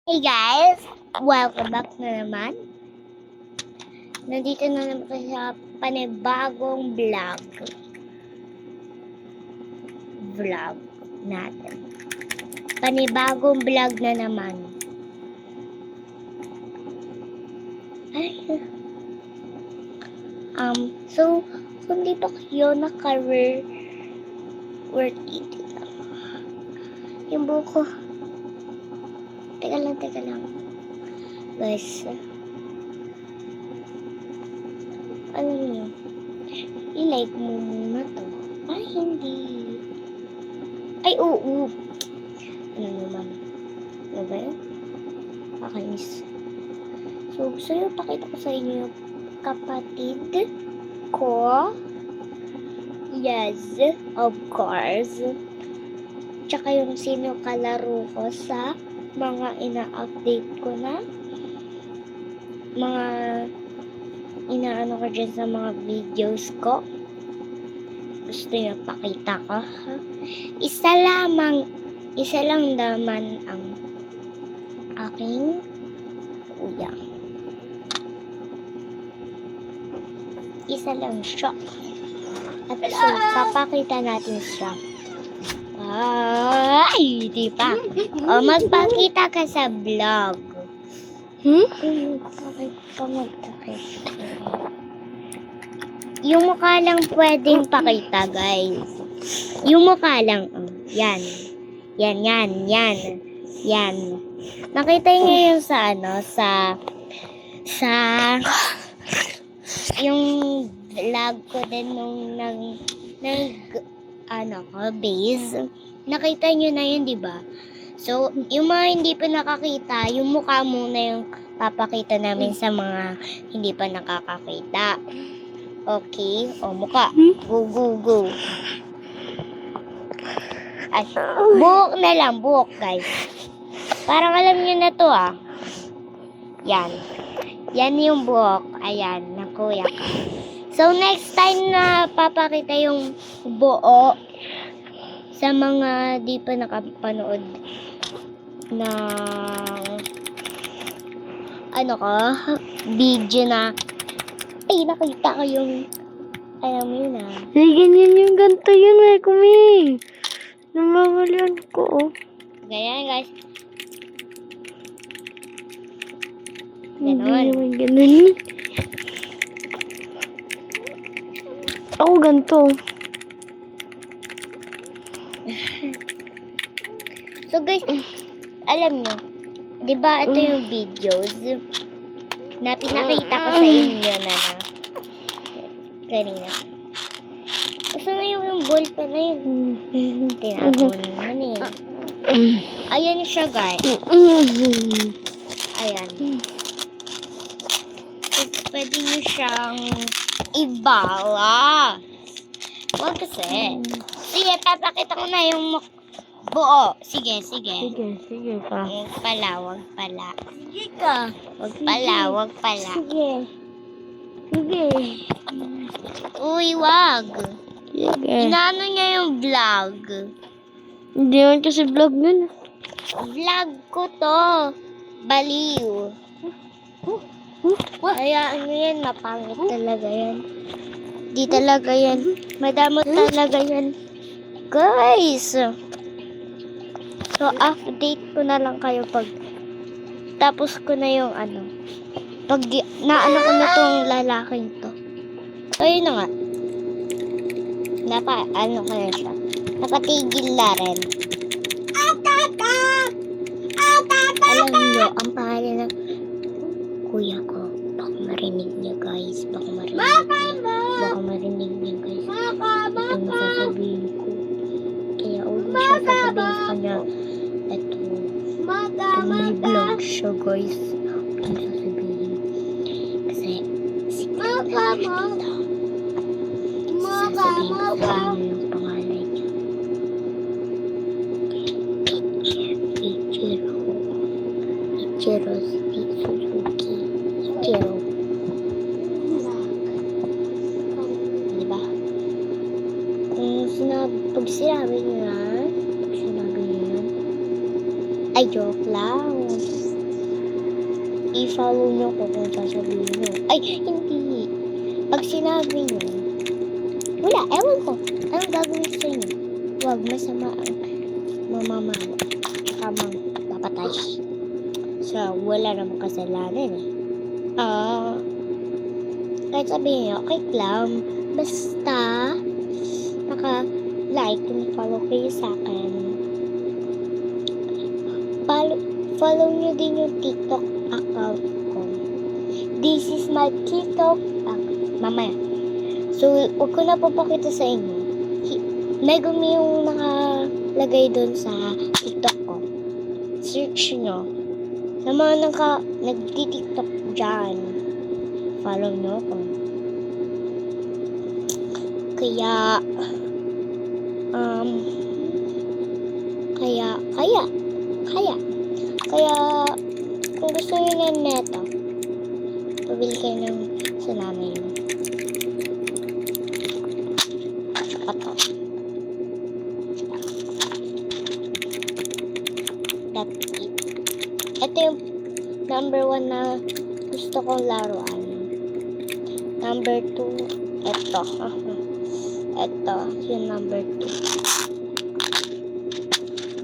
Hey guys! Welcome back na naman. Nandito na naman tayo sa panibagong vlog natin. Panibagong vlog na naman. Ay. So, kung dito kayo naka-work dito lang. Yung buko. Teka lang. Guys, alam niyo, i-like mo muna to. Ay, hindi. Ay, oo. Ano naman? Ano ba yun? Kakainis. So, gusto nyo pakita ko sa inyo yung kapatid ko. Yes, of course. Tsaka yung sino kalaro ko sa mga ina-update ko na mga inaano ko dyan sa mga videos ko. Gusto nyo pakita ko, ha? Isa lang naman ang aking kuya. Isa lang siya. At so, papakita natin siya. Ay, di pa. O, magpakita ka sa vlog. Bakit ka magpakita? Yung mukha lang pwedeng pakita, guys. Yung mukha lang. Oh, yan. Yan. Nakita niyo yung sa yung vlog ko din nung base. Nakita nyo na yun, di ba? So, yung mga hindi pa nakakita, yung mukha muna yung papakita namin sa mga hindi pa nakakakita. Okay? O, mukha. Go. Ay, buhok na lang, guys. Parang alam nyo na to, ah. Yan. Yan yung buhok. Ayan, na kuya ka. So, next time na papakita yung buo sa mga di pa nakapanood ng video na nakita ko yung alam mo yun, ah. Ay, ganyan yung ganito yun, kumi. Namamalian ko, oh. Ganyan, guys. Hindi Ganon. naman ganun. Ako ganito. So, guys, alam nyo, di ba ito yung videos na pinakita ko sa inyo na kanina. Gusto na yung ball pa na yun. Tinapon naman eh. Ayan siya, guys. Ayan. So, pwede nyo siyang ibala. Huwag kasi. Sige, papakita ko na yung buo. Sige. Sige pa. Huwag pala. Sige ka. Huwag pala. Sige. Uy, wag. Sige. Inaano niya yung vlog. Hindi naman kasi vlog nun. Vlog ko to. Baliw. Hayaan nyo yan, mapangit talaga yan. Di talaga yan. Madamot talaga yan. Guys! So, update ko na lang kayo pag tapos ko na yung pag naano ko na tong lalaking to. So, yun na nga. Ko na siya. Napatigil na rin. Alam nyo, ang pangalan ng kuya ko. Baka marinig niya, guys. Baka marinig niya, guys. Ito yung sasabihin ko. Kaya huwag mo siya sasabihin sa kanya. Ito. May vlog siya, guys. Huwag mo sasabihin. Kasi, secret na ito. Sasabihin ko sa inyo yung pangalan niya. Ichiro Suzuki. Ichiro. Diba? Pag sinabi niyo yan, ay joke lang. I-follow nyo ko kung sasabihin nyo. Ay, hindi. Pag sinabi nyo, wala, ewan ko. Anong gagawin sa inyo? Huwag masama ang mamamawa. Tsaka papatay. So, wala namang kasalanan eh. Kahit sabihin nyo, okay lang. Basta, naka-like kung follow kayo sa akin. Follow nyo din yung TikTok account ko. This is my TikTok account. Mamaya. So, huwag ko na papakita sa inyo. Megumi yung nakalagay doon sa TikTok ko. Search nyo. Sa mga nagti-TikTok dyan, follow nyo ko. Kaya, kung gusto nyo na neto, pabili kayo ng sa nanay nyo. Tsaka to. That's it. Ito yung number 1 na gusto kong laruan. Number 2, ito. Ito, yung number 2.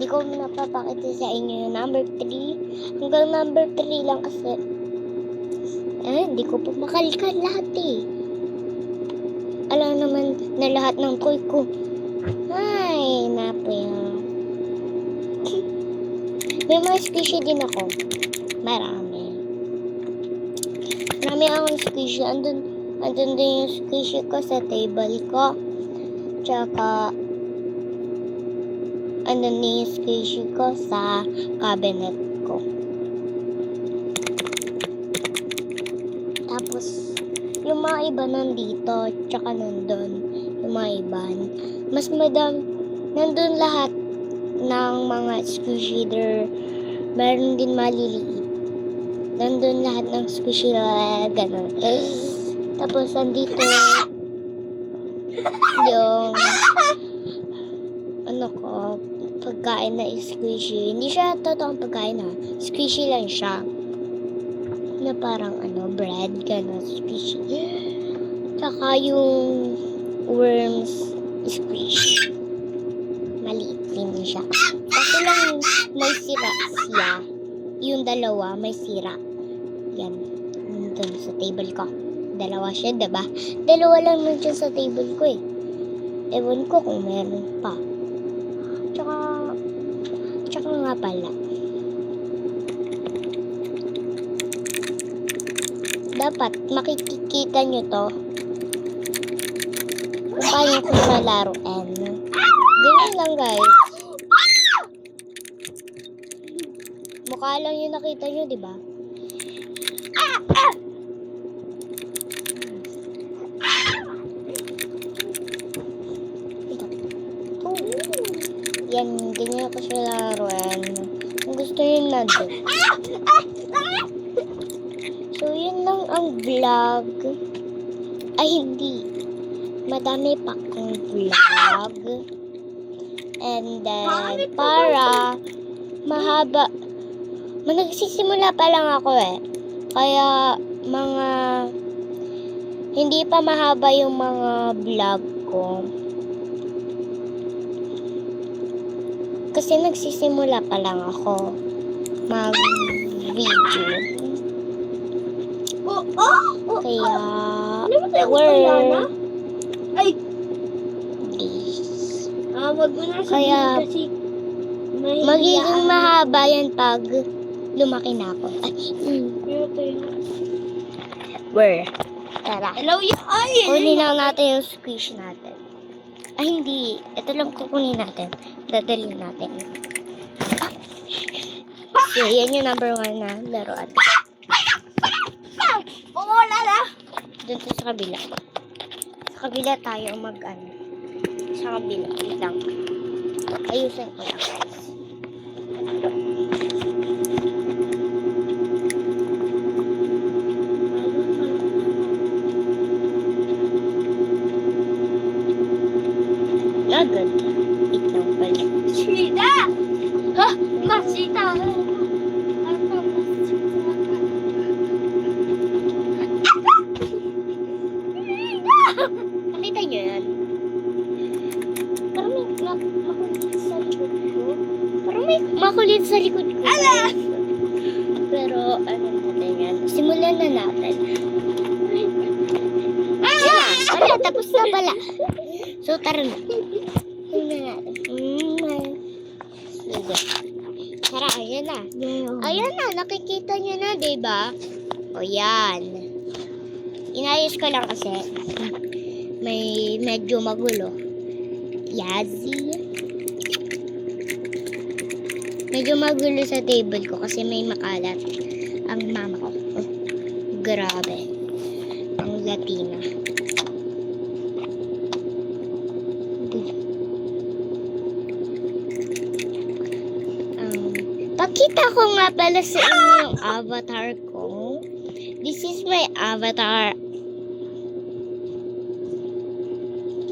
Hindi ko napapakita sa inyo yung number 3. Hanggang number 3 lang kasi hindi ko pa makalikan lahat eh. Alam naman na lahat ng toy ko. Ay, napaya. May mga squishy din ako. Marami akong squishy. Andun din yung squishy ko sa table ko. Tsaka andun din yung squishy ko sa cabinet ko. Tapos, yung mga iba nandito, tsaka nandun, yung mga iba. Mas nandun lahat ng mga squishy there. Meron din maliliit. Nandun lahat ng squishy, gano'n. Tapos, nandito, yung, pagkain na squishy. Hindi siya totoong pagkain na. Squishy lang siya. Na parang bread, gano'n, squishy. Tsaka yung worms squishy. Maliit din siya. Kasi lang may sira siya. Yung dalawa may sira. Yan. Doon sa table ko. Dalawa siya, diba? Dalawa lang nandiyan sa table ko eh. Ewan ko kung meron pa. Tsaka nga pala. Dapat makikita nyo to kung paano ko siya laruan. Ganyan lang guys. Mukha lang yung nakita nyo, diba? Yan, ganyan ko siya laruan. Kung gusto nyo na doon. So, yun lang ang vlog. Ay, hindi. Madami pa akong vlog. And then, para mahaba. Nagsisimula pa lang ako eh. Kaya, hindi pa mahaba yung mga vlog ko. Kasi nagsisimula pa lang ako mag-video. Kaya, kaya, magiging mahaba yan pag lumaki na ako. Tara. Kunin lang natin yung squish natin. Ay, hindi. Ito lang kukunin natin. Dadalhin natin. So, yan yung number 1 na laruan. Doon sa kabila. Sa kabila tayo sa kabila. Wait lang. Ayusin ko lang, guys. Agad. Wait lang pala. Sita! Ha? Masita! tingnan na natin. Wala, tapos na pala. So, tara na. Tingnan natin. Sige. Tara, ayan na. Ayan na, nakikita nyo na, diba? O, yan. Inayos ko lang kasi may medyo magulo. Yazi. Medyo magulo sa table ko kasi may makalat ang mama ko. Oh, grabe. Ang Latina. Pakita ko nga pala sa inyo yung avatar ko. This is my avatar.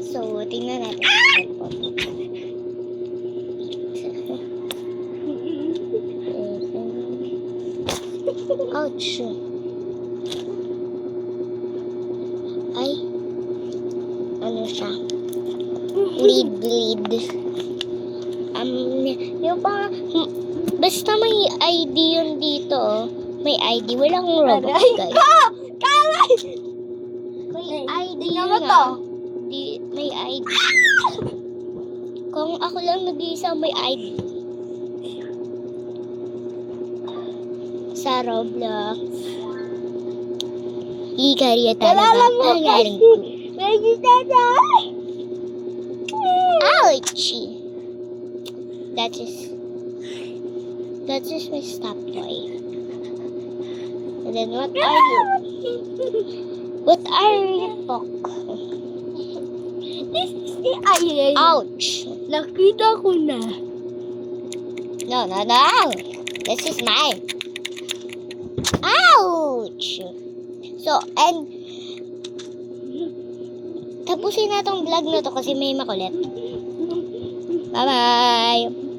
So, tingnan natin. Ouch. Ay. Ano siya? Lead. Yung pa, basta may ID yun dito, oh. May ID. Walang Robux, guys. May ID yun, may ID. Kung ako lang nag-iisa, may ID. Sa Roblox. Likarya talaga. Ang galing ko. Ouch! That is my stop toy. And then what are you? What are you, Pok? This is the island. Ouch! Nakita ko na. No. This is mine. Ouch! So, and tapusin na tong vlog na to kasi may makulit. Bye-bye!